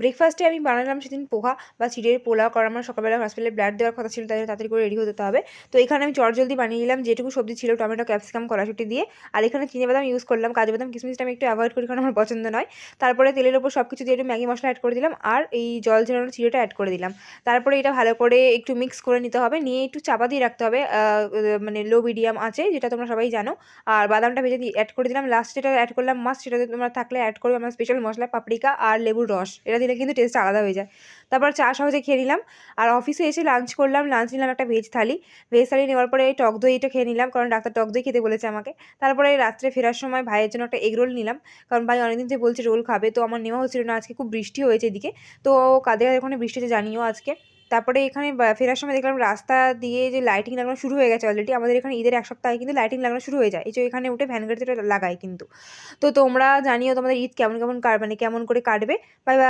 ব্রেকফাস্টে আমি বানালাম সেদিন পোহা বা চিড়ের পোলাও, কারণ আমার সকালবেলা হসপিটালে ব্লাড দেওয়ার কথা ছিল, তাই তাড়াতাড়ি করে রেডি হতে হবে। তো এখানে আমি চটজলদি বানিয়ে নিলাম যেটুকু সবজি ছিল, টমেটো, ক্যাপসিকাম, কড়াইশুঁটি দিয়ে। আর এখানে চিনিবাদাম ইউজ করলাম, কাজু বাদাম কিশমিশটা আমি একটু অ্যাভয়েড করি কারণ আমার পছন্দ নয়। তারপরে তেলের ওপর সব কিছু দিয়ে একটু ম্যাগি মশলা অ্যাড করে দিলাম আর এই জল ঝরানো চিড়েটা অ্যাড করে দিলাম। তারপরে এটা ভালো করে একটু মিক্স করে নিতে হবে, নিয়ে একটু চাপা দিয়ে রাখতে হবে, মানে লো মিডিয়াম আছে, যেটা তোমরা সবাই জানো। আর বাদামটা ভেজে দিয়ে অ্যাড করে দিলাম। লাস্ট যেটা অ্যাড করলাম মাস্ট, সেটাতে তোমরা থাকলে অ্যাড করবে আমার স্পেশাল মশলা পাপরিকা আর লেবুর রস, এটা দিলে কিন্তু টেস্ট আলাদা হয়ে যায়। তারপর চা সহজে খেয়ে নিলাম। আর অফিসে এসে লাঞ্চ করলাম, লাঞ্চ নিলাম একটা ভেজ থালি। ভেজ থালি নেওয়ার পরে টক দই এটা খেয়ে নিলাম, কারণ ডাক্তার টক দই খেতে বলেছে আমাকে। তারপরে রাত্রে ফেরার সময় ভাইয়ের জন্য একটা এগ রোল নিলাম, কারণ ভাই অনেকদিন থেকে বলছে রোল খাবে, তো আমার নেওয়া হচ্ছিল না। আজকে খুব বৃষ্টি হয়েছে এদিকে, তো কাদের ওখানে বৃষ্টি হচ্ছে জানিও আজকে। তারপরে এখানে ফেরার সময় দেখলাম রাস্তা দিয়ে যে লাইটিং লাগানো শুরু হয়ে গেছে অলরেডি। আমাদের এখানে ঈদের এক সপ্তাহ আগে কিন্তু লাইটিং লাগানো শুরু হয়ে যায়, এই যে এখানে উঠে ভ্যান গাড়িতে লাগায় কিন্তু। তো তোমরা জানিও তোমাদের ঈদ কেমন কেমন মানে কেমন করে কাটবে। Bye bye.